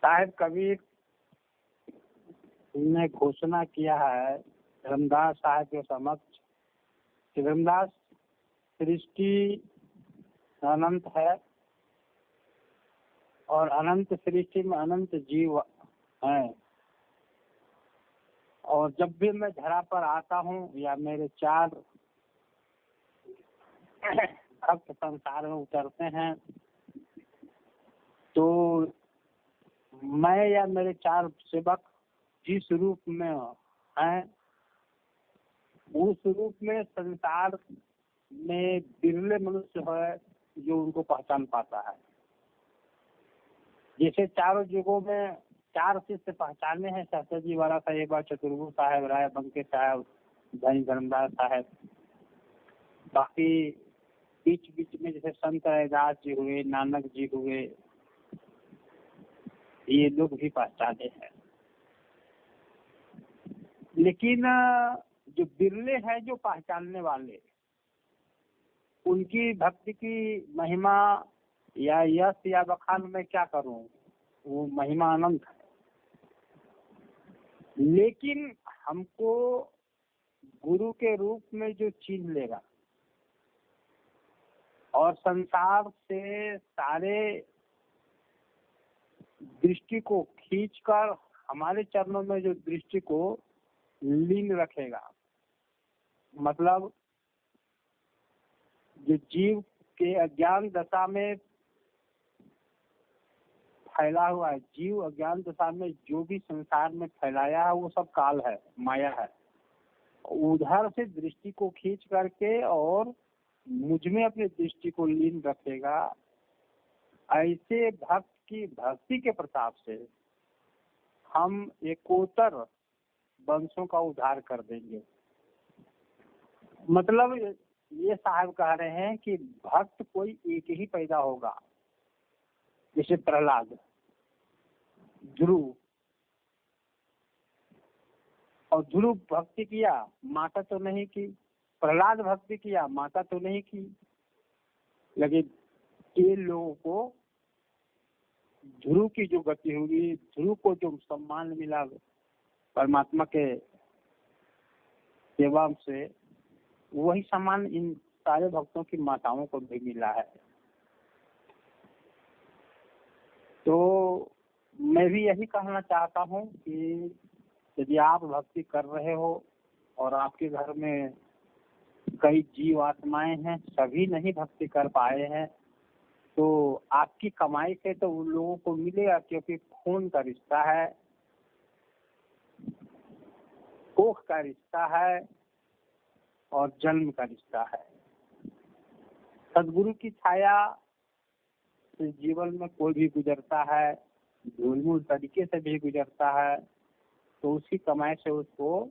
साहिब कबीर ने घोषणा किया है धर्मदास साहब के समक्ष कि धर्मदास सृष्टि अनंत है और अनंत सृष्टि में अनंत जीव हैं, और जब भी मैं धरा पर आता हूँ या मेरे चार भक्त संसार में उतरते हैं तो मैं या मेरे चार सेवक जिस रूप में हैं उस रूप में संसार में बिरले मनुष्य है जो उनको पहचान पाता है। जैसे चारों युगों में चार शिष्य पहचाने हैं, शास्त्री जी वाला साहेब, चतुर्भुज साहब, राय बंके साहब, धनी धर्मदास साहब। बाकी बीच बीच में जैसे संत रैदास जी हुए, नानक जी हुए, ये लोग भी पहचाने हैं। लेकिन जो बिरले हैं जो पहचानने वाले, उनकी भक्ति की महिमा या यश या बखान मैं क्या करूं, वो महिमा अनंत है। लेकिन हमको गुरु के रूप में जो चीज लेगा और संसार से सारे दृष्टि को खींचकर हमारे चरणों में जो दृष्टि को लीन रखेगा, मतलब जो जीव के अज्ञान दशा में फैला हुआ है, जीव अज्ञान दशा में जो भी संसार में फैलाया है वो सब काल है, माया है। उधर से दृष्टि को खींच करके और मुझ में अपनी दृष्टि को लीन रखेगा। ऐसे भक्त की भक्ति के प्रताप से हम एकोत्तर वंशों का उद्धार कर देंगे। मतलब ये साहब कह रहे हैं कि भक्त कोई एक ही पैदा होगा, जैसे प्रहलाद, ध्रुव, और ध्रुव भक्ति किया, माता तो नहीं की। प्रहलाद भक्ति किया, माता तो नहीं की। लेकिन ये लोगों को ध्रुव की जो गति हुई, ध्रुव को जो सम्मान मिला परमात्मा के सेवा से, वही सम्मान इन सारे भक्तों की माताओं को भी मिला है। तो मैं भी यही कहना चाहता हूँ कि यदि आप भक्ति कर रहे हो और आपके घर में कई जीव आत्माएं हैं, सभी नहीं भक्ति कर पाए हैं, तो आपकी कमाई से तो उन लोगों को मिलेगा, क्योंकि खून का रिश्ता है, कोख का रिश्ता है और जन्म का रिश्ता है। सदगुरु की छाया से जीवन में कोई भी गुजरता है, धूलमूल तरीके से भी गुजरता है, तो उसकी कमाई से उसको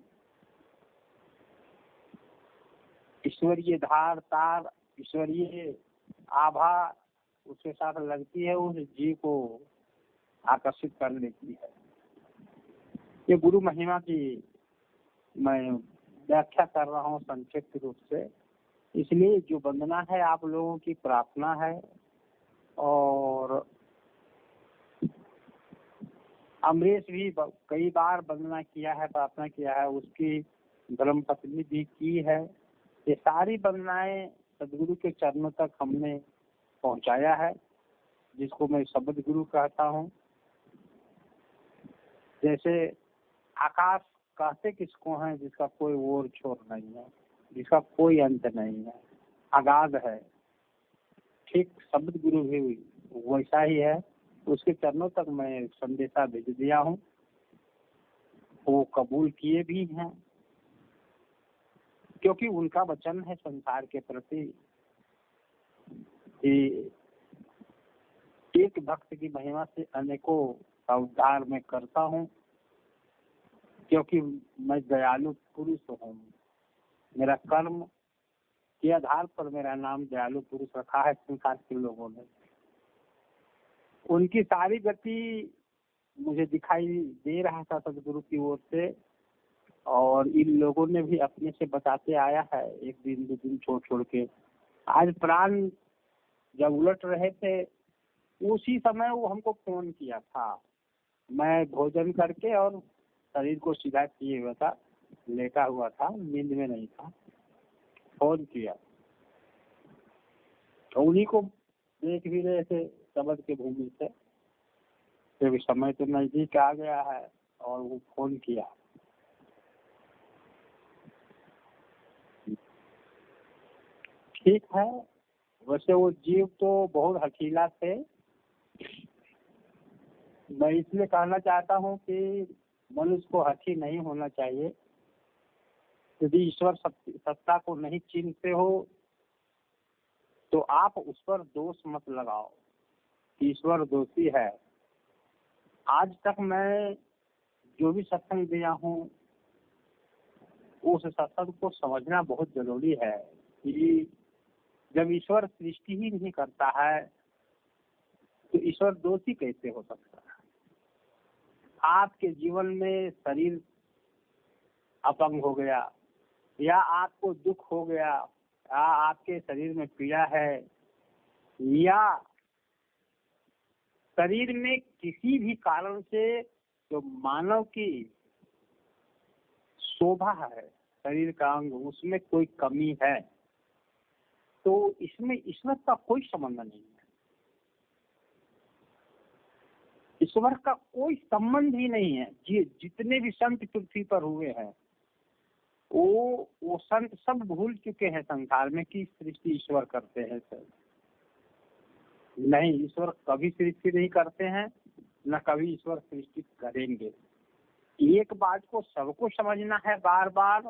ईश्वरीय धार तार, ईश्वरीय आभा उसके साथ लगती है, उस जीव को आकर्षित कर लेती है। ये गुरु महिमा की मैं व्याख्या कर रहा हूँ संक्षिप्त रूप से। इसलिए जो वंदना है आप लोगों की प्रार्थना है, और अमरीश भी कई बार वंदना किया है, प्रार्थना किया है, उसकी धर्म पत्नी भी की है। ये सारी वंदनाएं सदगुरु के चरणों तक हमने पहुंचाया है, जिसको मैं शब्द गुरु कहता हूँ। जैसे आकाश कहते किसको है, जिसका कोई ओर छोर नहीं है, जिसका कोई अंत नहीं है, अगाध है। ठीक शब्द गुरु भी वैसा ही है, उसके चरणों तक मैं संदेशा भेज दिया हूँ, वो कबूल किए भी हैं, क्योंकि उनका वचन है संसार के प्रति कि एक भक्त की महिमा से अनेकों का उद्धार मैं करता हूँ, क्योंकि मैं दयालु पुरुष हूँ। मेरा कर्म के आधार पर मेरा नाम दयालु पुरुष रखा है संसार के लोगों ने। उनकी सारी गति मुझे दिखाई दे रहा था सदगुरु की ओर से, और इन लोगों ने भी अपने से बताते आया है, एक दिन दो दिन छोड़ छोड़ के। आज प्राण जब उलट रहे थे उसी समय वो हमको फोन किया था मैं भोजन करके और शरीर को सीधा किए हुआ था, लेटा हुआ था, नींद में नहीं था। फोन किया तो उन्हीं को देख भी रहे थे शब्द के भूमि से, क्योंकि समय तो नजदीक आ गया है, और वो फोन किया। ठीक है, वैसे वो जीव तो बहुत हकीला थे। मैं इसलिए कहना चाहता हूँ कि मनुष्य को हठी नहीं होना चाहिए। यदि ईश्वर सत्ता को नहीं चिन्हते हो तो आप उस पर दोष मत लगाओ, ईश्वर दोषी है। आज तक मैं जो भी सत्संग दिया हूँ, उस सत्संग को समझना बहुत जरूरी है कि जब ईश्वर सृष्टि ही नहीं करता है तो ईश्वर दोषी कैसे हो सकता है। आपके जीवन में शरीर अपंग हो गया, या आपको दुख हो गया, या आपके शरीर में पीड़ा है, या शरीर में किसी भी कारण से जो मानव की शोभा है, शरीर का अंग, उसमें कोई कमी है, तो इसमें ईश्वर का कोई संबंध नहीं है। ईश्वर का कोई संबंध ही नहीं है। जितने भी संत पृथ्वी पर हुए हैं, वो संत सब भूल चुके हैं संसार में कि सृष्टि ईश्वर करते हैं। सर नहीं, ईश्वर कभी सृष्टि नहीं करते हैं, न कभी ईश्वर सृष्टि करेंगे। एक बात को सबको समझना है बार बार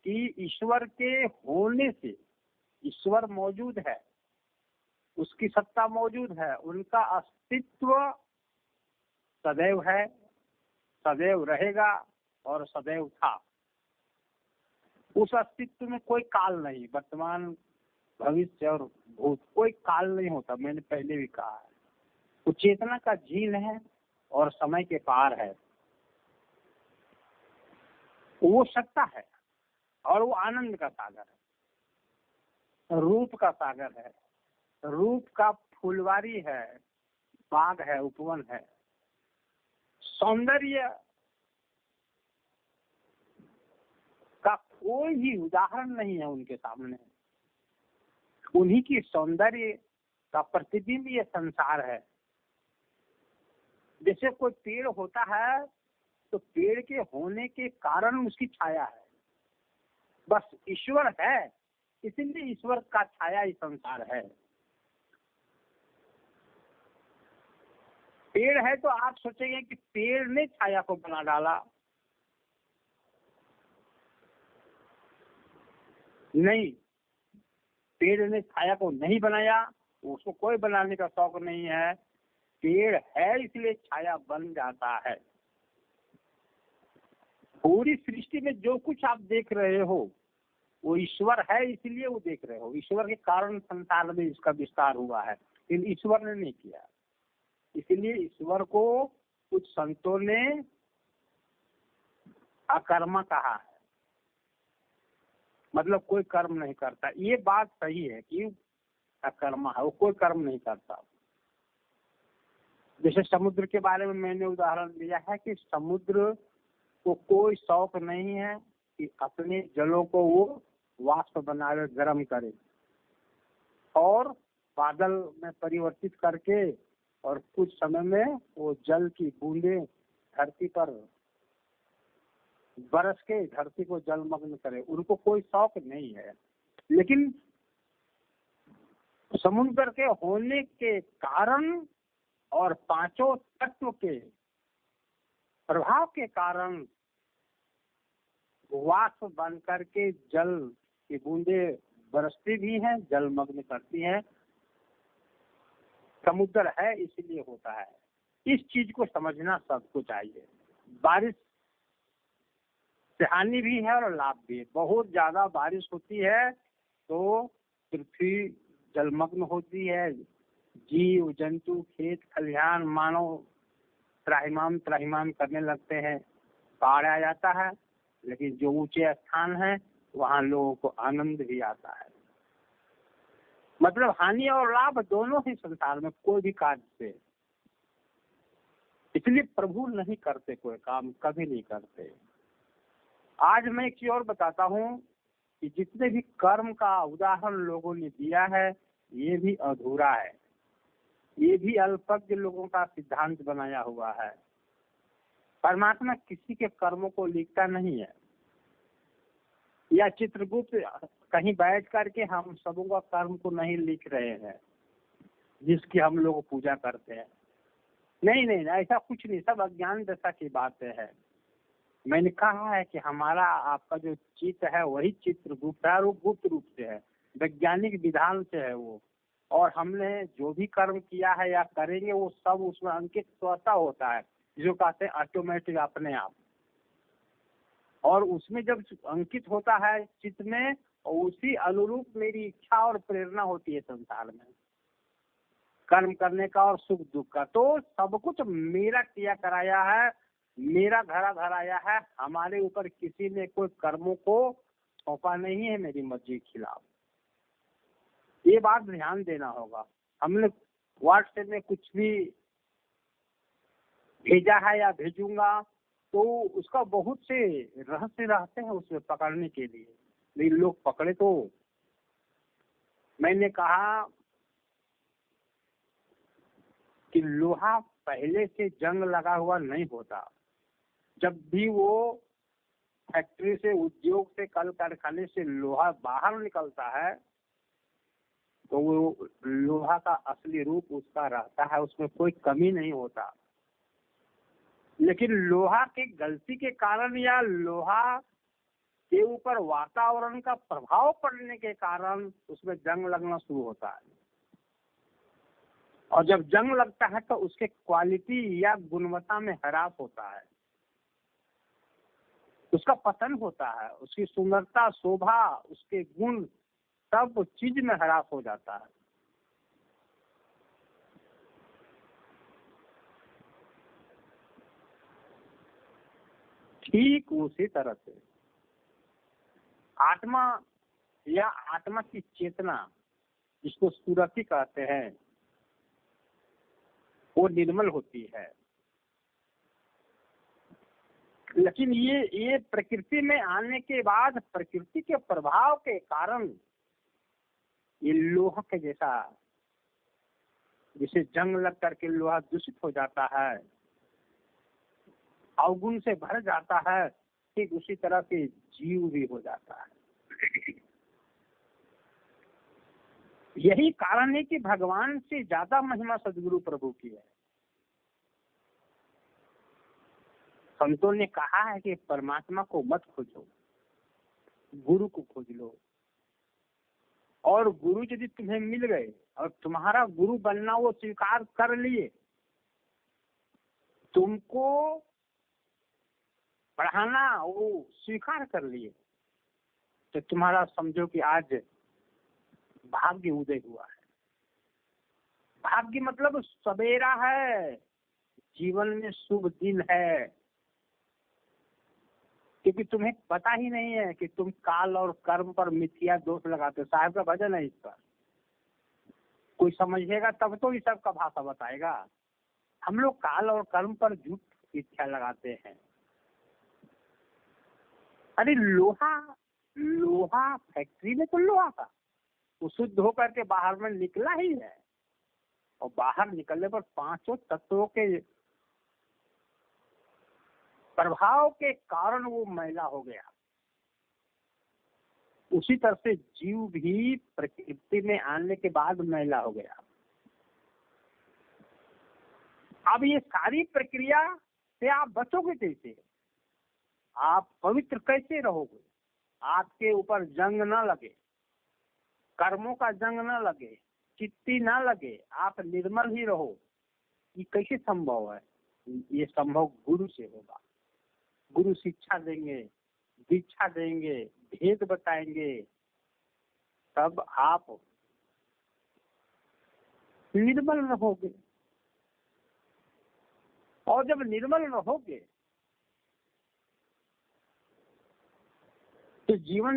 कि ईश्वर के होने से ईश्वर मौजूद है, उसकी सत्ता मौजूद है, उनका अस्तित्व सदैव है, सदैव रहेगा और सदैव था। उस अस्तित्व में कोई काल नहीं, वर्तमान, भविष्य और भूत, कोई काल नहीं होता। मैंने पहले भी कहा है, वो चेतना का झील है और समय के पार है। वो सत्ता है और वो आनंद का सागर है, रूप का सागर है, रूप का फुलवारी है, बाग है, उपवन है। सौंदर्य का कोई भी उदाहरण नहीं है उनके सामने। उन्हीं की सौंदर्य का प्रतिबिंब ये संसार है। जैसे कोई पेड़ होता है तो पेड़ के होने के कारण उसकी छाया है, बस ईश्वर है इसलिए ईश्वर का छाया ही संसार है। पेड़ है तो आप सोचेंगे कि पेड़ ने छाया को बना डाला, नहीं, पेड़ ने छाया को नहीं बनाया, उसको कोई बनाने का शौक नहीं है। पेड़ है इसलिए छाया बन जाता है। पूरी सृष्टि में जो कुछ आप देख रहे हो वो ईश्वर है इसलिए वो देख रहे हो। ईश्वर के कारण संसार में इसका विस्तार हुआ है, लेकिन ईश्वर ने नहीं किया। इसलिए ईश्वर को कुछ संतों ने अकर्मा कहा है, मतलब कोई कर्म नहीं करता। ये बात सही है कि अकर्मा है, वो कोई कर्म नहीं करता। जैसे समुद्र के बारे में मैंने उदाहरण दिया है कि समुद्र को कोई शौक नहीं है कि अपने जलों को वो वाष्प बनावे, गर्म करे और बादल में परिवर्तित करके और कुछ समय में वो जल की बूंदे धरती पर बरस के धरती को जलमग्न करे। उनको कोई शौक नहीं है। लेकिन समुद्र के होने के कारण और पांचों तत्व के प्रभाव के कारण वाष्प बन करके जल की बूंदे बरसती भी हैं, जलमग्न करती हैं। समुद्र है इसलिए होता है। इस चीज को समझना सबको चाहिए। बारिश से हानि भी है और लाभ भी है। बहुत ज्यादा बारिश होती है तो पृथ्वी जलमग्न होती है, जीव जंतु खेत खलिहान मानव त्राहिमाम करने लगते हैं, बाढ़ आ जाता है। लेकिन जो ऊंचे स्थान है वहाँ लोगों को आनंद भी आता है। मतलब हानि और लाभ दोनों ही संसार में कोई भी कार्य से। इसलिए प्रभु नहीं करते कोई काम, कभी नहीं करते। आज मैं एक चीज और बताता हूँ कि जितने भी कर्म का उदाहरण लोगों ने दिया है ये भी अधूरा है, ये भी अल्पज्ञ लोगों का सिद्धांत बनाया हुआ है। परमात्मा किसी के कर्मों को लिखता नहीं है, या चित्रगुप्त कहीं बैठ करके हम सबों का कर्म को नहीं लिख रहे हैं जिसकी हम लोग पूजा करते हैं। नहीं नहीं, ऐसा कुछ नहीं, सब अज्ञान दशा की बातें है। मैंने कहा है कि हमारा आपका जो चित्त है वही चित्रगुप्त है, वो गुप्त रूप से है, वैज्ञानिक विधान से है वो। और हमने जो भी कर्म किया है या करेंगे वो सब उसमें अंकित स्वतः होता है, जो कहते हैं ऑटोमेटिक, अपने आप। और उसमें जब अंकित होता है चित्त में, उसी अनुरूप मेरी इच्छा और प्रेरणा होती है संसार में कर्म करने का और सुख दुख का। तो सब कुछ मेरा किया कराया है, मेरा धरा धराया है, हमारे ऊपर किसी ने कोई कर्मों को सौंपा नहीं है मेरी मर्जी के खिलाफ। ये बात ध्यान देना होगा। हमने व्हाट्सएप में कुछ भी भेजा है या भेजूंगा तो उसका बहुत से रहस्य रहते हैं उसमें पकड़ने के लिए, लेकिन लोग पकड़े तो। मैंने कहा कि लोहा पहले से जंग लगा हुआ नहीं होता। जब भी वो फैक्ट्री से, उद्योग से, कल कारखाने से लोहा बाहर निकलता है तो वो लोहा का असली रूप उसका रहता है, उसमें कोई कमी नहीं होता। लेकिन लोहा की गलती के कारण या लोहा के ऊपर वातावरण का प्रभाव पड़ने के कारण उसमें जंग लगना शुरू होता है। और जब जंग लगता है तो उसके क्वालिटी या गुणवत्ता में ह्रास होता है, उसका पतन होता है, उसकी सुंदरता, शोभा, उसके गुण, सब चीज में ह्रास हो जाता है। ठीक उसी तरह से आत्मा या आत्मा की चेतना, जिसको सुरति कहते हैं, वो निर्मल होती है। लेकिन ये प्रकृति में आने के बाद, प्रकृति के प्रभाव के कारण ये लोहा के जैसा, जिसे जंग लग करके लोहा दूषित हो जाता है, अवगुण से भर जाता है, ठीक उसी तरह से जीव भी हो जाता है। यही कारण है कि भगवान से ज्यादा महिमा सदगुरु प्रभु की है। संतों ने कहा है कि परमात्मा को मत खोजो, गुरु को खोज लो। और गुरु यदि तुम्हें मिल गए और तुम्हारा गुरु बनना वो स्वीकार कर लिए, तुमको पढ़ाना वो स्वीकार कर लिए, तो तुम्हारा समझो कि आज भाग्य उदय हुआ है। भाग्य मतलब सवेरा है, जीवन में शुभ दिन है। क्योंकि तुम्हें पता ही नहीं है कि तुम काल और कर्म पर मिथ्या दोष लगाते हो। साहब का भजन है इस पर, कोई समझेगा तब तो इस सब का भाषा बताएगा। हम लोग काल और कर्म पर झूठ मिथ्या लगाते हैं। अरे लोहा, लोहा फैक्ट्री में तो लोहा था, वो शुद्ध होकर के बाहर में निकला ही है, और बाहर निकलने पर पांचों तत्वों के प्रभाव के कारण वो मैला हो गया। उसी तरह से जीव भी प्रकृति में आने के बाद मैला हो गया। अब ये सारी प्रक्रिया से आप बचोगे कैसे? आप पवित्र कैसे रहोगे? आपके ऊपर जंग न लगे, कर्मों का जंग न लगे, चित्ती न लगे, आप निर्मल ही रहो। ये कैसे संभव है? ये संभव गुरु से होगा। गुरु शिक्षा देंगे, दीक्षा देंगे, भेद बताएंगे, तब आप निर्मल रहोगे। और जब निर्मल रहोगे तो जीवन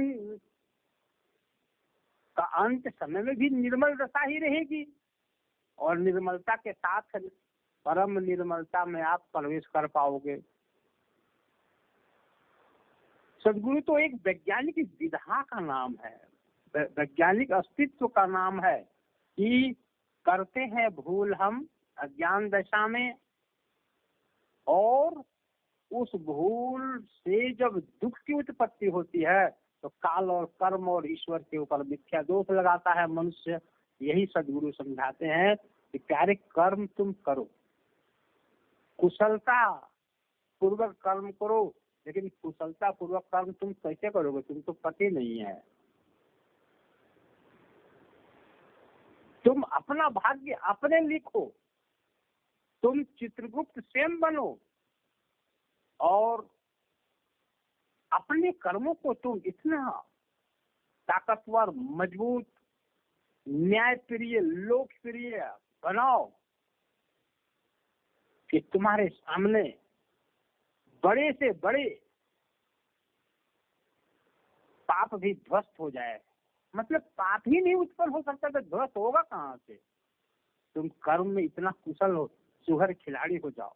का अंत समय में भी निर्मल दशा ही रहेगी। और निर्मलता के साथ परम निर्मलता में आप प्रवेश कर पाओगे। सदगुरु तो एक वैज्ञानिक विधा का नाम है, वैज्ञानिक अस्तित्व का नाम है कि करते हैं भूल हम अज्ञान दशा में, और उस भूल से जब दुख की उत्पत्ति होती है तो काल और कर्म और ईश्वर के ऊपर मिथ्या दोष लगाता है मनुष्य। यही सदगुरु समझाते हैं कि प्यारे कर्म तुम करो, कुशलता पूर्वक कर्म करो, लेकिन कुशलता पूर्वक कर्म तुम कैसे करोगे, तुम तो पति नहीं है। तुम अपना भाग्य अपने लिखो, तुम चित्रगुप्त स्वयं बनो और अपने कर्मों को तुम इतना ताकतवर, मजबूत, न्यायप्रिय, लोकप्रिय बनाओ कि तुम्हारे सामने बड़े से बड़े पाप भी ध्वस्त हो जाए। मतलब पाप ही नहीं उत्पन्न हो सकता तो ध्वस्त होगा कहाँ से। तुम कर्म में इतना कुशल हो, सुहर खिलाड़ी हो जाओ।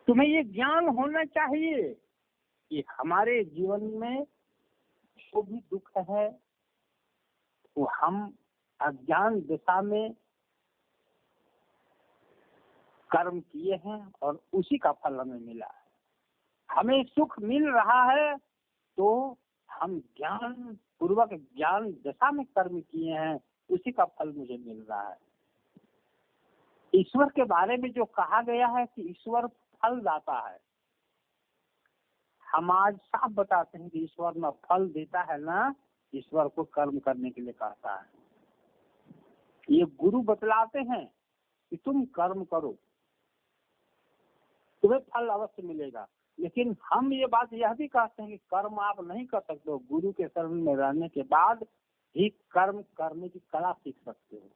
तुम्हें ये ज्ञान होना चाहिए कि हमारे जीवन में जो भी दुख है वो हम अज्ञान दिशा में कर्म किए हैं और उसी का फल हमें मिला है। हमें सुख मिल रहा है तो हम ज्ञान पूर्वक ज्ञान दशा में कर्म किए हैं, उसी का फल मुझे मिल रहा है। ईश्वर के बारे में जो कहा गया है कि ईश्वर फल दाता है, हम आज साफ बताते हैं कि ईश्वर न फल देता है ना ईश्वर को कर्म करने के लिए कहता है। ये गुरु बतलाते हैं कि तुम कर्म करो, तुम्हें फल अवश्य मिलेगा। लेकिन हम ये बात यह भी कहते हैं कि कर्म आप नहीं कर सकते हो, गुरु के शरण में रहने के बाद ही कर्म करने की कला सीख सकते हो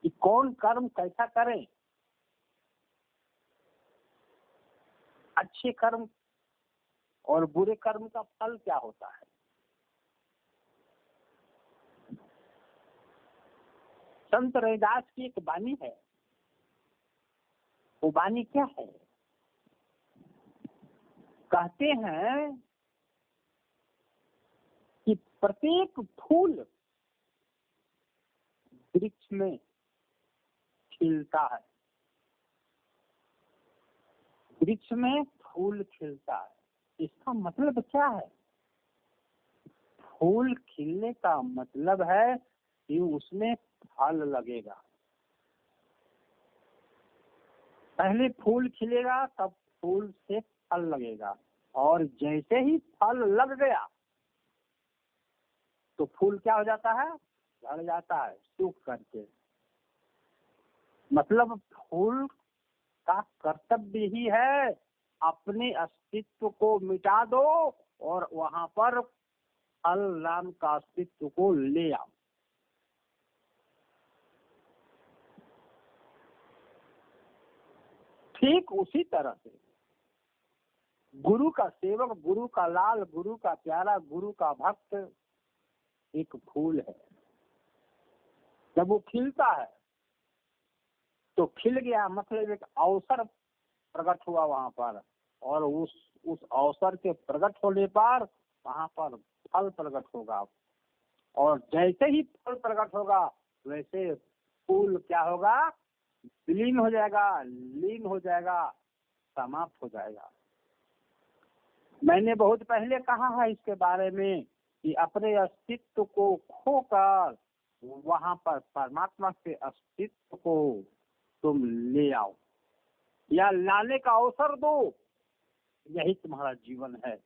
कि कौन कर्म कैसा करें, अच्छे कर्म और बुरे कर्म का फल क्या होता है। संत रविदास की एक वाणी है, वो वाणी क्या है? कहते हैं कि प्रत्येक फूल वृक्ष में खिलता है, वृक्ष में फूल खिलता है। इसका मतलब क्या है? फूल खिलने का मतलब है कि उसमें फल लगेगा। पहले फूल खिलेगा तब फूल से फल लगेगा, और जैसे ही फल लग गया तो फूल क्या हो जाता है? झड़ जाता है सूख करके। मतलब फूल का कर्तव्य ही है अपने अस्तित्व को मिटा दो और वहां पर फल नाम का अस्तित्व को ले आओ। ठीक उसी तरह से गुरु का सेवक, गुरु का लाल, गुरु का प्यारा, गुरु का भक्त एक फूल है। जब वो खिलता है तो खिल गया, मतलब एक अवसर प्रकट हुआ वहां पर, और उस अवसर के प्रकट होने पर वहां पर फल प्रकट होगा। और जैसे ही फल प्रकट होगा वैसे फूल क्या होगा? विलीन हो जाएगा, लीन हो जाएगा, समाप्त हो जाएगा। मैंने बहुत पहले कहा है इसके बारे में कि अपने अस्तित्व को खोकर वहां पर परमात्मा के अस्तित्व को तुम ले आओ या लाने का अवसर दो। यही तुम्हारा जीवन है,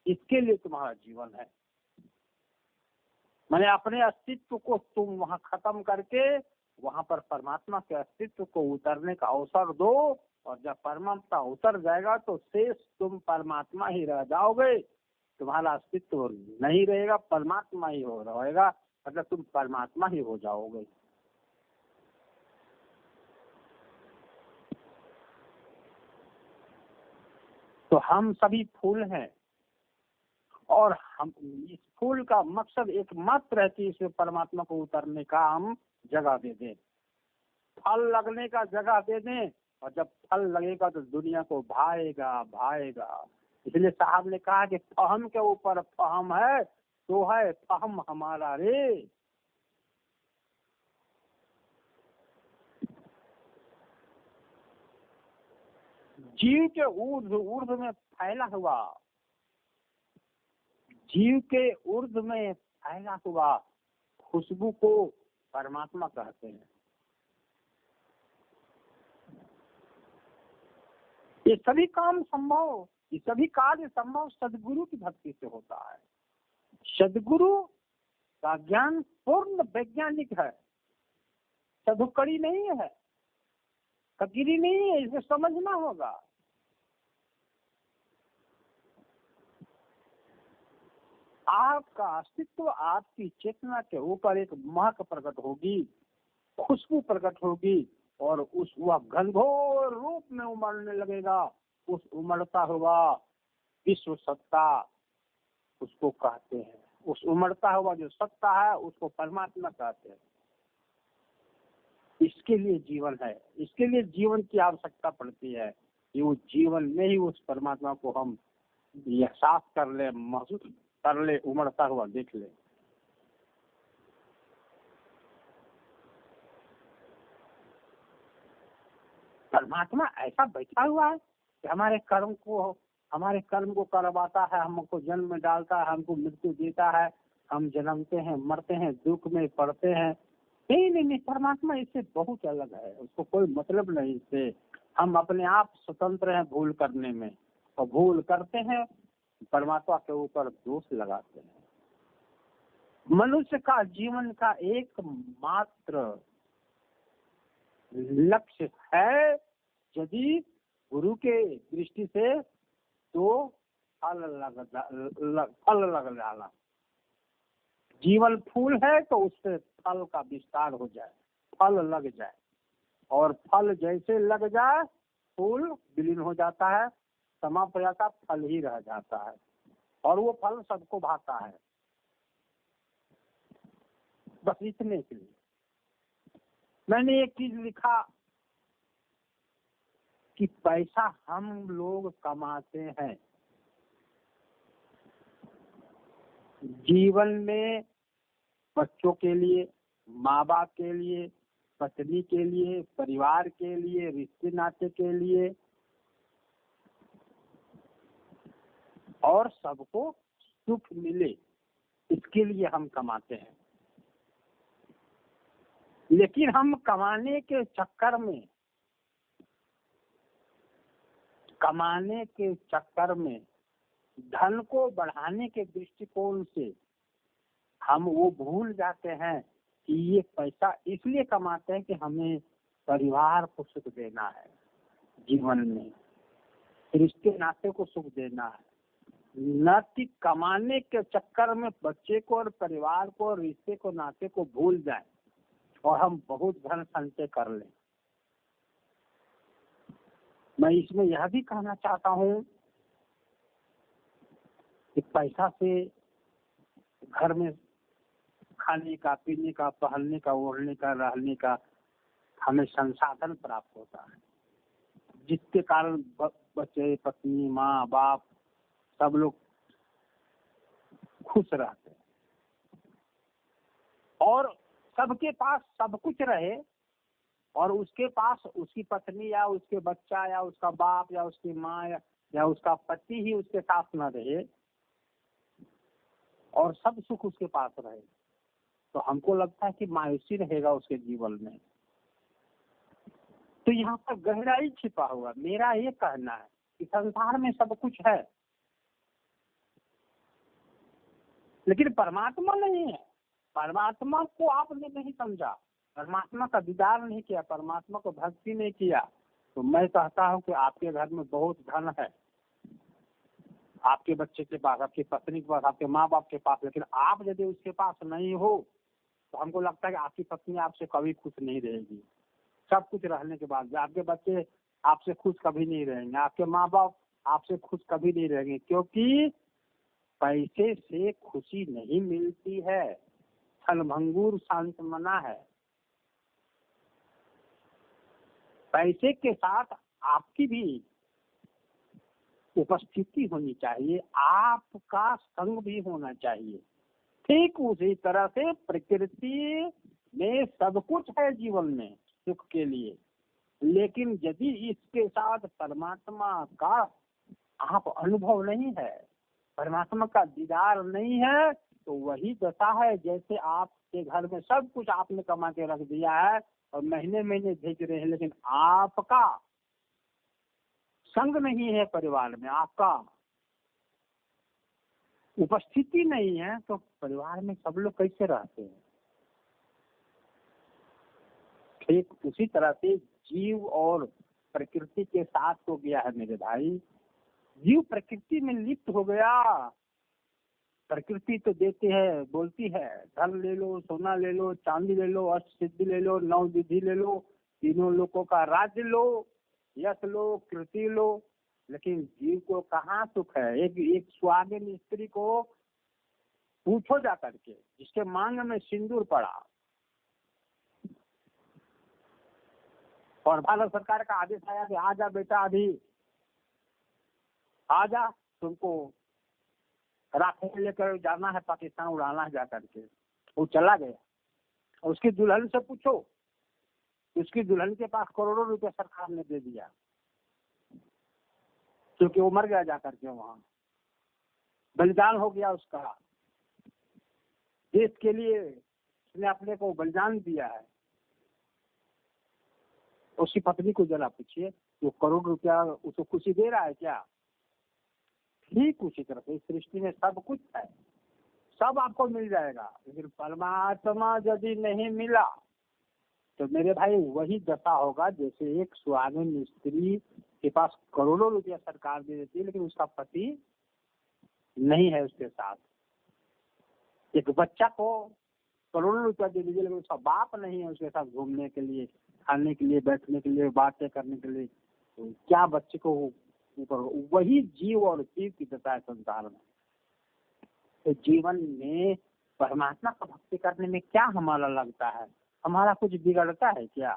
इसके लिए तुम्हारा जीवन है। मैंने अपने अस्तित्व को तुम वहां खत्म करके वहां पर परमात्मा के अस्तित्व को उतरने का अवसर दो, और जब परमात्मा उतर जाएगा तो शेष तुम परमात्मा ही रह जाओगे। तुम्हारा अस्तित्व नहीं रहेगा, परमात्मा ही हो रहेगा, मतलब तुम परमात्मा ही हो जाओगे। तो हम सभी फूल हैं, और हम इस फूल का मकसद एकमात्र है कि इस परमात्मा को उतरने का हम जगह दे दें, फल लगने का जगह दे दें, और जब फल लगेगा तो दुनिया को भाएगा भाएगा। इसलिए साहब ने कहा कि फहम के ऊपर फहम है तो है फहम हमारा रे। जीव के ऊर्ध्व ऊर्ध्व में फैला हुआ, जीव के ऊर्ध्व में फैला हुआ खुशबू को परमात्मा कहते हैं। ये सभी काम संभव, ये सभी कार्य संभव सदगुरु की भक्ति से होता है। सदगुरु का ज्ञान पूर्ण वैज्ञानिक है, सधुकड़ी नहीं है, ककीरी नहीं है, इसे समझना होगा। आपका अस्तित्व, आपकी चेतना के ऊपर एक महक प्रकट होगी, खुशबू प्रकट होगी, और उस वह घनघोर रूप में उमड़ने लगेगा। उस उमड़ता हुआ विश्व सत्ता उसको कहते हैं। उस उमड़ता हुआ जो सत्ता है उसको परमात्मा कहते हैं। इसके लिए जीवन है, इसके लिए जीवन की आवश्यकता पड़ती है कि उस जीवन में ही उस परमात्मा को हम एहसास कर ले, महसूस कर ले, उमड़ता हुआ देख ले। परमात्मा ऐसा बैठा हुआ है कि हमारे कर्म को करवाता है, हमको जन्म में डालता है, हमको मृत्यु देता है, हम जन्मते हैं, मरते हैं, दुख में पड़ते हैं। नहीं, परमात्मा इससे बहुत अलग है, उसको कोई मतलब नहीं इससे। हम अपने आप स्वतंत्र हैं भूल करने में, और भूल करते हैं परमात्मा के ऊपर दोष लगाते हैं। मनुष्य का जीवन का एकमात्र लक्ष्य है यदि गुरु के दृष्टि से तो फल लग जाना। जीवन फूल है तो उससे फल का विस्तार हो जाए, फल लग जाए, और फल जैसे लग जाए फूल विलीन हो जाता है, समाप्त हो जाता, फल ही रह जाता है, और वो फल सबको भाता है। बस इतने के लिए मैंने एक चीज लिखा कि पैसा हम लोग कमाते हैं जीवन में, बच्चों के लिए, माँ बाप के लिए, पत्नी के लिए, परिवार के लिए, रिश्ते नाते के लिए, और सबको सुख मिले, इसके लिए हम कमाते हैं। लेकिन हम कमाने के चक्कर में धन को बढ़ाने के दृष्टिकोण से हम वो भूल जाते हैं कि ये पैसा इसलिए कमाते हैं कि हमें परिवार को सुख देना है, जीवन में रिश्ते नाते को सुख देना है, न कि कमाने के चक्कर में बच्चे को और परिवार को और रिश्ते को नाते को भूल जाए और हम बहुत धन संचय कर लें। मैं इसमें यह भी कहना चाहता हूँ कि पैसा से घर में खाने का, पीने का, पहनने का, ओढ़ने का, रहने का हमें संसाधन प्राप्त होता है, जिसके कारण बच्चे, पत्नी, माँ बाप सब लोग खुश रहते हैं। और सबके पास सब कुछ रहे और उसके पास उसकी पत्नी या उसके बच्चा या उसका बाप या उसकी माँ या उसका पति ही उसके साथ न रहे और सब सुख उसके पास रहे, तो हमको लगता है कि मायूसी रहेगा उसके जीवन में। तो यहाँ पर गहराई छिपा हुआ मेरा ये कहना है कि संसार में सब कुछ है लेकिन परमात्मा नहीं है। परमात्मा को आपने नहीं समझा, परमात्मा का दीदार नहीं किया, परमात्मा को भक्ति नहीं किया, तो मैं कहता हूँ कि आपके घर में बहुत धन है, आपके बच्चे के पास, आपकी पत्नी के पास, आपके माँ बाप के पास, लेकिन आप यदि उसके पास नहीं हो तो हमको लगता है कि आपकी पत्नी आपसे कभी खुश नहीं रहेगी। सब कुछ रहने के बाद आपके बच्चे आपसे खुश कभी नहीं रहेंगे, आपके माँ बाप आपसे खुश कभी नहीं रहेंगे, क्योंकि पैसे से खुशी नहीं मिलती है, छलभंगुर सांत्वना है। पैसे के साथ आपकी भी उपस्थिति होनी चाहिए, आपका संग भी होना चाहिए। ठीक उसी तरह से प्रकृति में सब कुछ है जीवन में सुख के लिए, लेकिन यदि इसके साथ परमात्मा का आप अनुभव नहीं है, परमात्मा का दीदार नहीं है, तो वही दशा है जैसे आपके घर में सब कुछ आपने कमा के रख दिया है और महीने महीने भेज रहे हैं, लेकिन आपका संग नहीं है परिवार में, आपका उपस्थिति नहीं है, तो परिवार में सब लोग कैसे रहते हैं। ठीक उसी तरह से जीव और प्रकृति के साथ हो गया है मेरे भाई। जीव प्रकृति में लिप्त हो गया। प्रकृति तो देती है, बोलती है धन ले लो, सोना ले लो, चांदी ले लो, अष्ट सिद्धि ले लो, नौ विधि ले लो, तीनों लोगों का राज्य लो, यश लो, कृति लो, लेकिन जीव को कहाँ सुख है। एक सुहागिन स्त्री को पूछो जा करके, जिसके मांग में सिंदूर पड़ा और भारत सरकार का आदेश आया कि आ जा बेटा, अभी आ जा, तुमको राफेल लेकर जाना है पाकिस्तान, उड़ाना है जा करके। वो चला गया और उसकी दुल्हन से पूछो, उसकी दुल्हन के पास करोड़ों रुपए सरकार ने दे दिया, क्योंकि वो मर गया जा करके, वहां बलिदान हो गया उसका, देश के लिए उसने अपने को बलिदान दिया है। उसकी पत्नी को जरा पूछिए, वो करोड़ रुपया उसको खुशी दे रहा है क्या। ठीक उसी तरह से सृष्टि में सब कुछ है, सब आपको मिल जाएगा, लेकिन परमात्मा यदि नहीं मिला तो मेरे भाई वही दशा होगा जैसे एक सुहागिन स्त्री के पास करोड़ों रुपया सरकार दे देती है, लेकिन उसका पति नहीं है उसके साथ। एक बच्चा को करोड़ों रुपया दे दीजिए, लेकिन उसका बाप नहीं है उसके साथ घूमने के लिए, खाने के लिए, बैठने के लिए, बातें करने के लिए, तो क्या बच्चे को ऊपर। वही जीव और जीव की दशा है संसार में। तो जीवन में परमात्मा का भक्ति करने में क्या हमारा लगता है, हमारा कुछ बिगड़ता है क्या।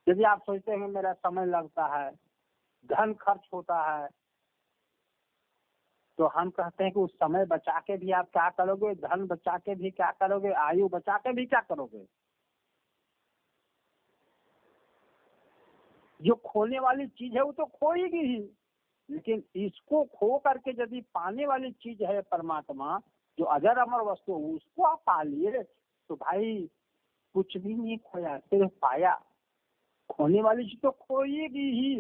यदि आप सोचते हैं मेरा समय लगता है, धन खर्च होता है, तो हम कहते हैं कि उस समय बचा के भी आप क्या करोगे, धन बचा के भी क्या करोगे, आयु बचा के भी क्या करोगे। जो खोने वाली चीज है वो तो खोएगी ही, लेकिन इसको खो करके यदि पाने वाली चीज है परमात्मा, जो अजर अमर वस्तु, उसको आप पा लिए तो भाई कुछ भी नहीं खोया, सिर्फ पाया। खोने वाली चीज तो खोएगी ही,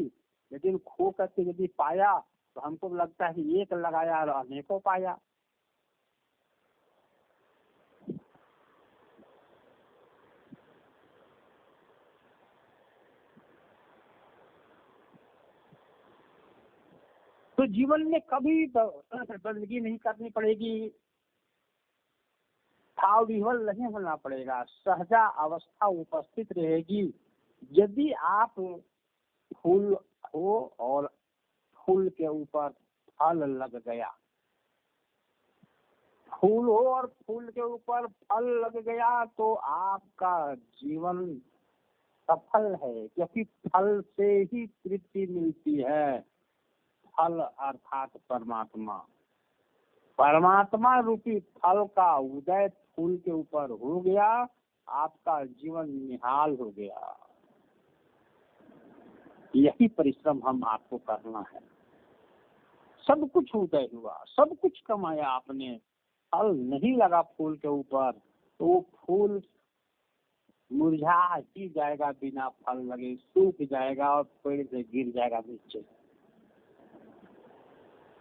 लेकिन खो करके यदि पाया तो हमको लगता है कि एक लगाया और अनेकों पाया। तो जीवन में कभी बंदगी नहीं करनी पड़ेगी, भाव विह्वल नहीं होना पड़ेगा, सहजा अवस्था उपस्थित रहेगी। यदि आप फूल हो और फूल के ऊपर फल लग गया, फूल हो और फूल के ऊपर फल लग गया, तो आपका जीवन सफल है, क्योंकि फल से ही तृप्ति मिलती है। फल अर्थात परमात्मा, परमात्मा रूपी फल का उदय फूल के ऊपर हो गया, आपका जीवन निहाल हो गया। यही परिश्रम हम आपको करना है। सब कुछ उदय हुआ, सब कुछ कमाया आपने, फल नहीं लगा फूल के ऊपर, तो वो फूल मुरझा ही जाएगा, बिना फल लगे सूख जाएगा और पेड़ से गिर जाएगा नीचे।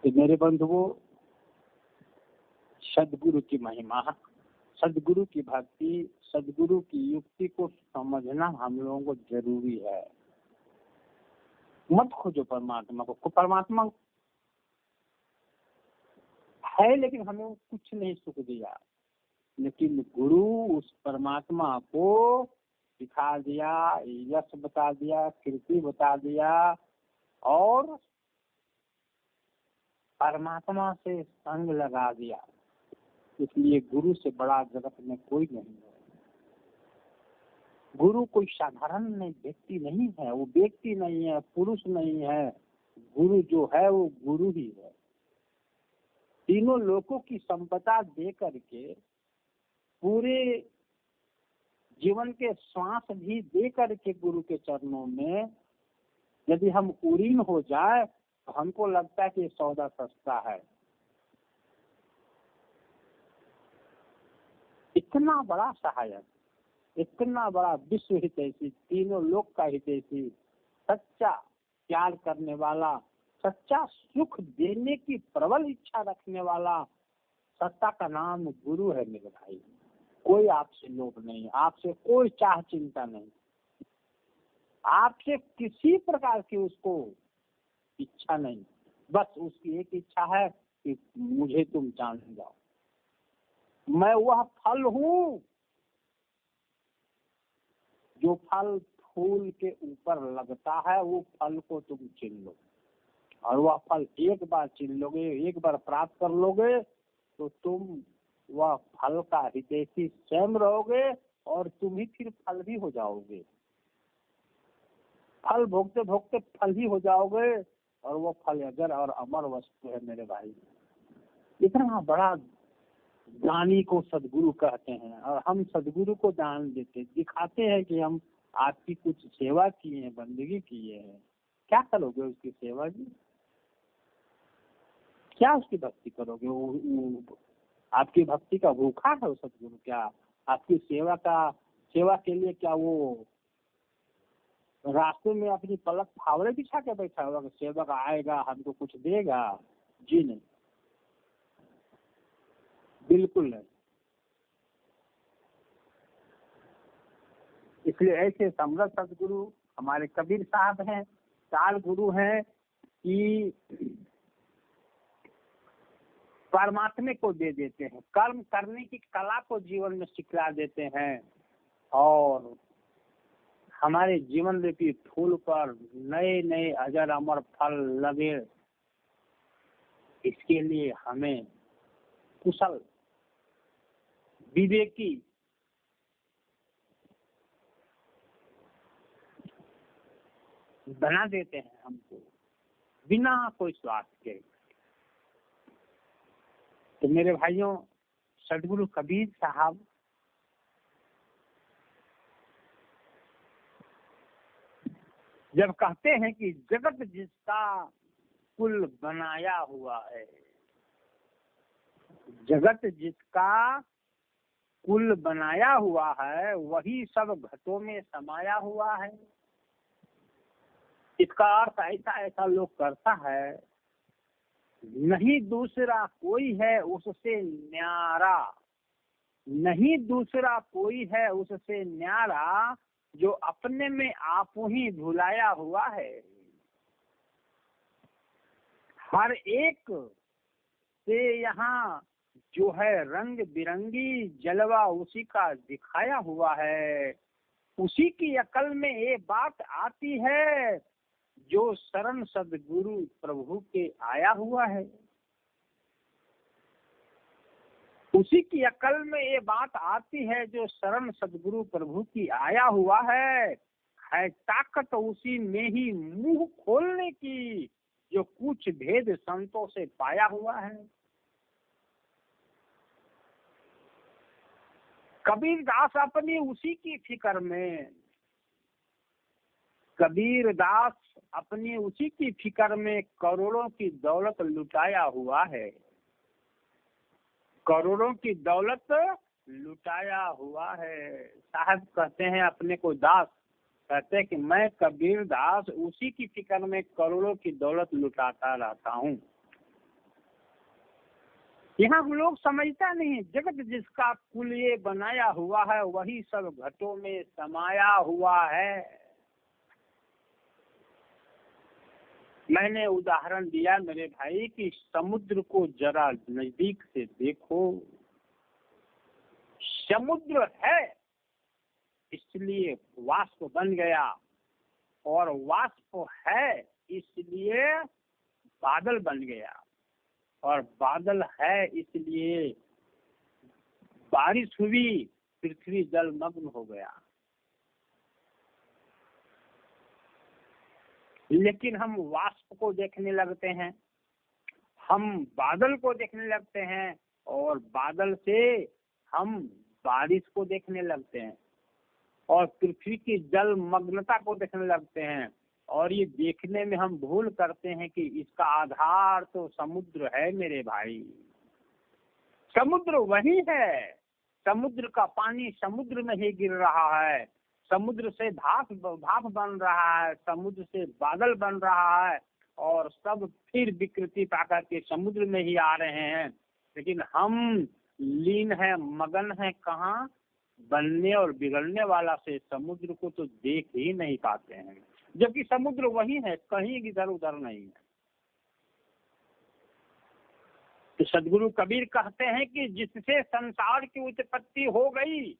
तो मेरे बंधुओं, सदगुरु की महिमा, सदगुरु की भक्ति, सदगुरु की युक्ति को समझना हम लोगों को जरूरी है। मत खोजो परमात्मा को, परमात्मा है लेकिन हमें कुछ नहीं सुख दिया, लेकिन गुरु उस परमात्मा को दिखा दिया, यश बता दिया, कीर्ति बता दिया, और परमात्मा से संग लगा दिया, इसलिए गुरु से बड़ा जगत में कोई नहीं है। गुरु कोई साधारण नहीं व्यक्ति नहीं है, वो व्यक्ति नहीं है, पुरुष नहीं है। गुरु जो है वो गुरु ही है। तीनों लोकों की संपदा दे करके, पूरे जीवन के श्वास भी दे करके गुरु के चरणों में यदि हम उरीन हो जाए तो हमको लगता है कि सौदा सस्ता है। इतना बड़ा सहायक, इतना बड़ा विश्व हितैषी, तीनों लोक का हितैषी, सच्चा प्यार करने वाला, सच्चा सुख देने की प्रबल इच्छा रखने वाला, सत्ता का नाम गुरु है मेरे भाई। कोई आपसे लोभ नहीं, आपसे कोई चाह चिंता नहीं, आपसे किसी प्रकार की उसको इच्छा नहीं। बस उसकी एक इच्छा है कि मुझे तुम जान जाओ, मैं वह फल हूँ जो फल फूल के ऊपर लगता है, वो फल को तुम चिन लो, और वह फल एक बार चिन लोगे, एक बार प्राप्त कर लोगे तो तुम वह फल का हितैषी स्वयं रहोगे और तुम ही फिर फल भी हो जाओगे। फल भोगते भोगते फल ही हो जाओगे, और वो फल अजर और अमर वस्तु है मेरे भाई। इतना बड़ा दानी को सदगुरु कहते हैं, और हम सदगुरु को दान देते दिखाते हैं कि हम आपकी कुछ सेवा किए हैं, बंदगी किए हैं। क्या करोगे उसकी सेवा जी? क्या उसकी भक्ति करोगे? वो आपकी भक्ति का भूखा है वो सदगुरु? क्या आपकी सेवा के लिए क्या वो रास्ते में अपनी पलक फावड़े बिछा के बैठा होगा कि सेवक आएगा हमको कुछ देगा? जी नहीं, बिल्कुल नहीं। इसलिए ऐसे समर्थ सदगुरु हमारे कबीर साहब हैं, 4 गुरु हैं कि परमात्मा को दे देते हैं, कर्म करने की कला को जीवन में सिखला देते हैं, और हमारे जीवन रूपी फूल पर नए नए अजर अमर फल लगे, इसके लिए हमें कुशल विवेकी बना देते हैं हमको बिना कोई स्वार्थ के। तो मेरे भाइयों, सदगुरु कबीर साहब जब कहते हैं कि जगत जिसका कुल बनाया हुआ है, जगत जिसका कुल बनाया हुआ है वही सब घटों में समाया हुआ है। इसका अर्थ ऐसा लोग करता है, नहीं दूसरा कोई है उससे न्यारा, नहीं दूसरा कोई है उससे न्यारा, जो अपने में आप ही भुलाया हुआ है। हर एक से यहाँ जो है रंग बिरंगी जलवा उसी का दिखाया हुआ है। उसी की अकल में ये बात आती है जो शरण सदगुरु प्रभु के आया हुआ है। उसी की अकल में ये बात आती है जो शरण सदगुरु प्रभु की आया हुआ है ताकत उसी में ही मुंह खोलने की, जो कुछ भेद संतों से पाया हुआ है। कबीर दास अपनी उसी की फिक्र में, कबीर दास अपनी उसी की फिक्र में करोड़ों की दौलत लुटाया हुआ है, करोड़ों की दौलत लुटाया हुआ है। साहब कहते हैं अपने को दास, कहते हैं कि मैं कबीर दास उसी की फिक्र में करोड़ों की दौलत लुटाता रहता हूँ। यहाँ हम लोग समझता नहीं, जगत जिसका कुल ये बनाया हुआ है वही सब घटों में समाया हुआ है। मैंने उदाहरण दिया मेरे भाई कि समुद्र को जरा नजदीक से देखो, समुद्र है इसलिए वाष्प बन गया, और वाष्प है इसलिए बादल बन गया। और बादल है इसलिए बारिश हुई, पृथ्वी जलमग्न हो गया। लेकिन हम वाष्प को देखने लगते हैं, हम बादल को देखने लगते हैं, और बादल से हम बारिश को देखने लगते हैं, और पृथ्वी की जलमग्नता को देखने लगते हैं। और ये देखने में हम भूल करते हैं कि इसका आधार तो समुद्र है मेरे भाई। समुद्र वही है, समुद्र का पानी समुद्र में ही गिर रहा है, समुद्र से भाप बन रहा है, समुद्र से बादल बन रहा है, और सब फिर विकृति पाकर के समुद्र में ही आ रहे हैं। लेकिन हम लीन है, मगन है कहाँ? बनने और बिगड़ने वाला से समुद्र को तो देख ही नहीं पाते हैं, जबकि समुद्र वही है, कहीं इधर उधर नहीं है। तो सदगुरु कबीर कहते हैं कि जिससे संसार की उत्पत्ति हो गई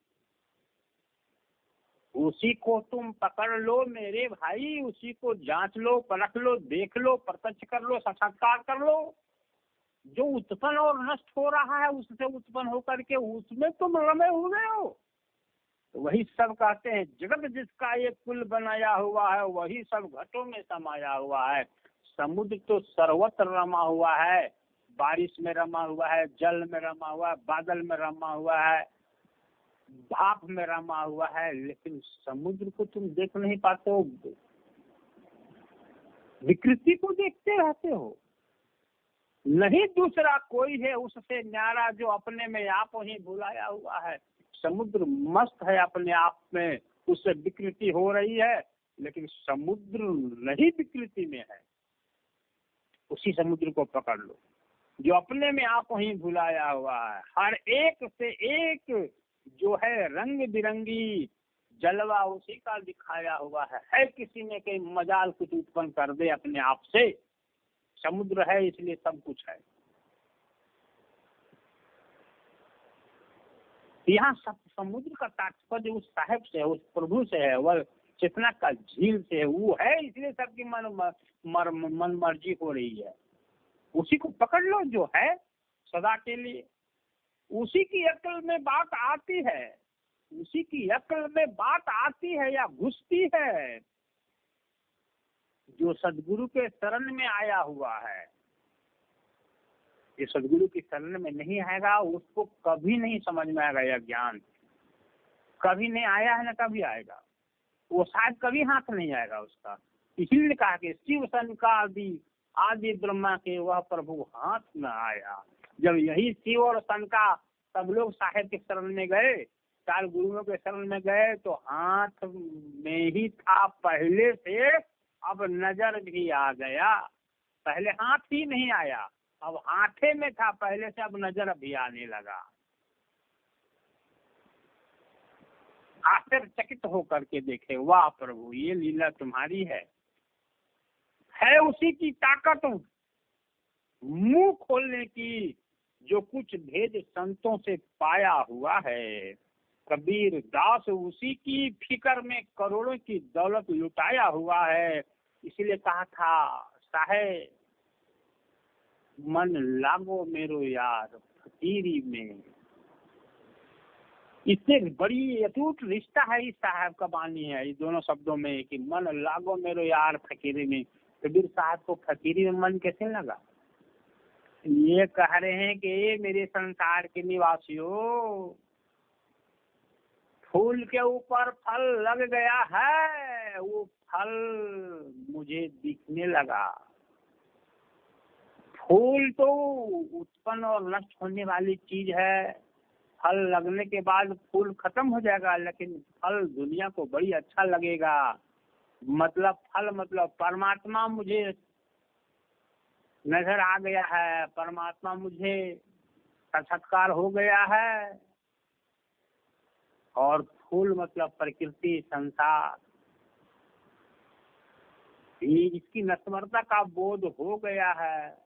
उसी को तुम पकड़ लो मेरे भाई, उसी को जांच लो, परख लो, देख लो, प्रत्यक्ष कर लो, साक्षात्कार कर लो। जो उत्पन्न और नष्ट हो रहा है उससे उत्पन्न होकर के उसमें तुम रमे हुए हो। तो वही सब कहते हैं, जगत जिसका ये कुल बनाया हुआ है वही सब घटों में समाया हुआ है। समुद्र तो सर्वत्र रमा हुआ है, बारिश में रमा हुआ है, जल में रमा हुआ है, बादल में रमा हुआ है, भाप में रमा हुआ है, लेकिन समुद्र को तुम देख नहीं पाते हो, विकृति को देखते रहते हो। नहीं दूसरा कोई है उससे न्यारा जो अपने में आप ही भुलाया हुआ है। समुद्र मस्त है अपने आप में, उससे विकृति हो रही है, लेकिन समुद्र नहीं विकृति में है। उसी समुद्र को पकड़ लो जो अपने में आप ही भुलाया हुआ है। हर एक से एक जो है रंग बिरंगी जलवा उसी का दिखाया हुआ है किसी ने कहीं मजाल कुछ उत्पन्न कर दे अपने आप से। समुद्र है इसलिए सब कुछ है। यहाँ सब समुद्र का तात्पर्य उस साहेब से है, उस प्रभु से है, वह चेतना का झील से है, वो है इसलिए सबकी मन मर्जी हो रही है। उसी को पकड़ लो जो है सदा के लिए। उसी की अक्ल में बात आती है, उसी की अक्ल में बात आती है या घुसती है। जो सदगुरु के शरण में आया हुआ है, ये सदगुरु की शरण में नहीं आएगा उसको कभी नहीं समझ में आएगा यह ज्ञान। कभी नहीं आया है ना कभी आएगा, वो शायद कभी हाथ नहीं आएगा उसका। इसीलिए कहा कि शिव सनकादि आदि ब्रह्मा के वह प्रभु हाथ न आया। जब यही शिव और सनका सब लोग साहेब के शरण में गए, 4 गुरुओं के शरण में गए, तो हाथ में ही था पहले से, अब नजर भी आ गया। पहले हाथ ही नहीं आया, अब हाथे में था पहले से, अब नजर भी आने लगा। आश्चर्यचकित होकर के देखे, वाह प्रभु ये लीला तुम्हारी है उसी की ताकत मुंह खोलने की जो कुछ भेद संतों से पाया हुआ है। कबीर दास उसी की फिक्र में करोड़ों की दौलत लुटाया हुआ है। इसलिए कहा था साहेब मन लागो मेरो यार फकीरी में। इससे बड़ी अटूट रिश्ता है इस साहब का वाणी है इस दोनों शब्दों में कि मन लागो मेरो यार फकीरी में। कबीर साहब को फकीरी में मन कैसे लगा? ये कह रहे हैं कि मेरे संसार के निवासियों, फूल के ऊपर फल लग गया है, वो फल मुझे दिखने लगा। फूल तो उत्पन्न और नष्ट होने वाली चीज है, फल लगने के बाद फूल खत्म हो जाएगा, लेकिन फल दुनिया को बड़ी अच्छा लगेगा। मतलब फल मतलब परमात्मा मुझे नजर आ गया है, परमात्मा मुझे साक्षात्कार हो गया है। और फूल मतलब प्रकृति संसार, इसकी नश्वरता का बोध हो गया है।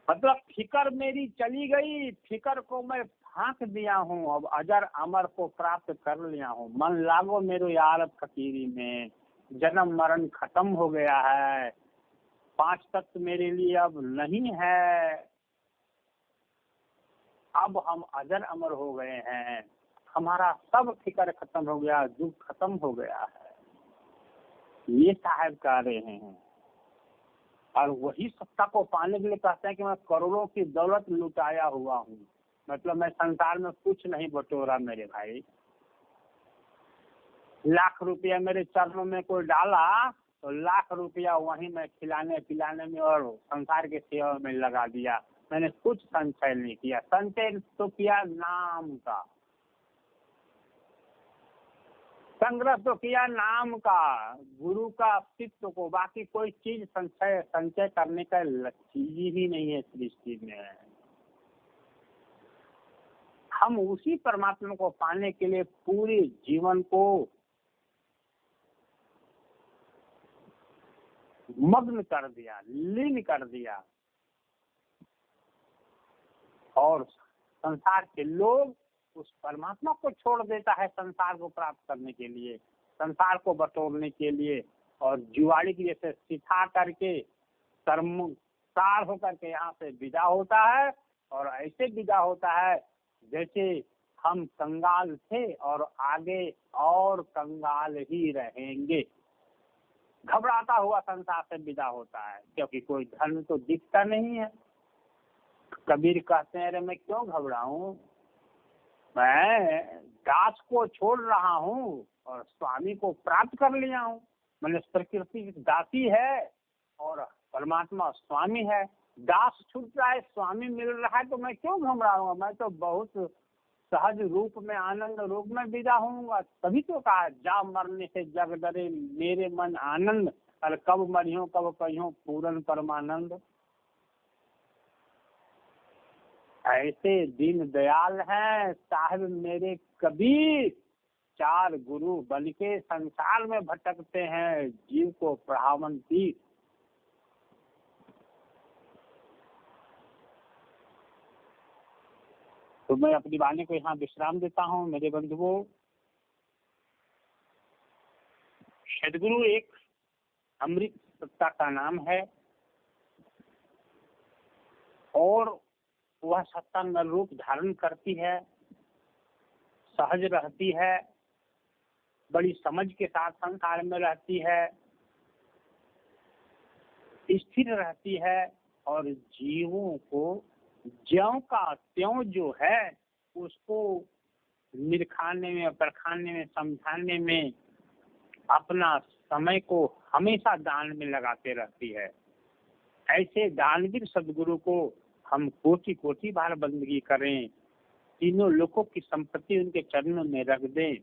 मतलब फिकर मेरी चली गई, फिकर को मैं फांक दिया हूँ, अब अजर अमर को प्राप्त कर लिया हूँ। मन लागो मेरो यार फकीरी में, जन्म मरण खत्म हो गया है। पांच तत्व मेरे लिए अब नहीं है, अब हम अजर अमर हो गए हैं, हमारा सब फिक्र खत्म हो गया, दुख खत्म हो गया है, ये साहब कह रहे हैं। और वही सत्ता को पाने के लिए कहते हैं कि मैं करोड़ों की दौलत लुटाया हुआ हूँ, मतलब मैं संसार में कुछ नहीं बटोरा मेरे भाई। लाख रुपया मेरे चरणों में कोई डाला तो लाख रुपया वहीं मैं खिलाने पिलाने में और संसार के सेवा में लगा दिया, मैंने कुछ संचय नहीं किया। संचय तो किया नाम का, संग्रह तो किया नाम का, गुरु का अस्तित्व को, बाकी कोई चीज संचय करने का चीज ही नहीं है सृष्टि में। हम उसी परमात्मा को पाने के लिए पूरे जीवन को मग्न कर दिया, लीन कर दिया। और संसार के लोग उस परमात्मा को छोड़ देता है संसार को प्राप्त करने के लिए, संसार को बटोरने के लिए, और जुआड़ी की जैसे सिखा करके कर्मकार होकर के यहाँ से विदा होता है। और ऐसे विदा होता है जैसे हम कंगाल थे और आगे और कंगाल ही रहेंगे। घबराता हुआ संसार से विदा होता है, क्योंकि कोई धर्म तो दिखता नहीं है। कबीर कहते हैं, अरे मैं क्यों घबराऊं, मैं दास को छोड़ रहा हूँ और स्वामी को प्राप्त कर लिया हूँ। मैंने प्रकृति दासी है और परमात्मा स्वामी है। दास छूट रहा है, स्वामी मिल रहा है, तो मैं क्यों घबराऊंगा, मैं तो बहुत सहज रूप में आनंद रूप में विदा होऊंगा। तभी तो कहा, जा मरने से जग डरे मेरे मन आनंद, और कब मरियो कब कहियो पूरन परमानंद। ऐसे दीन दयाल हैं साहब मेरे कबीर, चार गुरु बन के संसार में भटकते हैं जीव को पढ़ावन की। तो मैं अपनी वाणी को यहाँ विश्राम देता हूँ मेरे बंधुओं। सदगुरु एक अमृत सत्ता का नाम है, और वह सत्ता नर रूप धारण करती है, सहज रहती है, बड़ी समझ के साथ संसार में रहती है, स्थिर रहती है, और जीवों को ज्यों का त्यों जो है उसको निरखाने में, परखाने में, समझाने में अपना समय को हमेशा दान में लगाते रहती है। ऐसे दानवीर सदगुरु को हम कोटि कोटि बार बंदगी करें, तीनों लोगों की संपत्ति उनके चरणों में रख दें,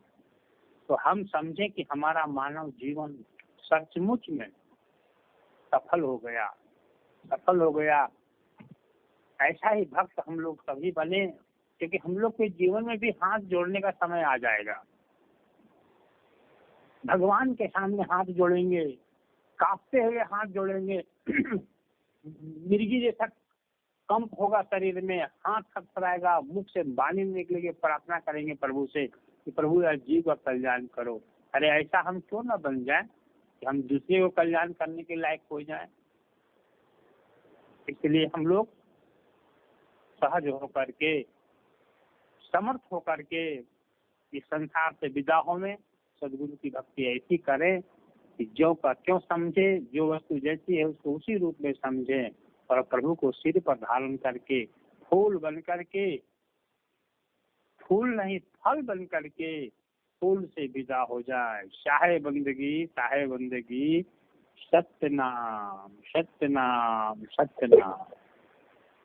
तो हम समझें कि हमारा मानव जीवन सचमुच में सफल हो गया, सफल हो गया। ऐसा ही भक्त हम लोग सभी बने, क्योंकि हम लोग के जीवन में भी हाथ जोड़ने का समय आ जाएगा। भगवान के सामने हाथ जोड़ेंगे, कांपते हुए हाथ जोड़ेंगे, मिर्गी जैसा कंप होगा शरीर में, हाथ थरथराएगा, मुख से वाणी निकलेगी, प्रार्थना करेंगे प्रभु से कि प्रभु यार जीव का कल्याण करो। अरे ऐसा हम क्यों ना बन जाए कि हम दूसरे को कल्याण करने के लायक हो जाए। इसलिए हम लोग सहज होकर के, समर्थ होकर के इस संसार से विदा होने सदगुरु की भक्ति ऐसी करें कि जो का क्यों समझे, जो वस्तु जैसी है उसको उसी रूप में समझे, और प्रभु को सिर पर धारण करके फूल बन करके, फूल नहीं फल बन करके फूल से विदा हो जाए। शाहे बंदगी, शाहे बंदगी, सत्य नाम, सत्य नाम, सत्य नाम।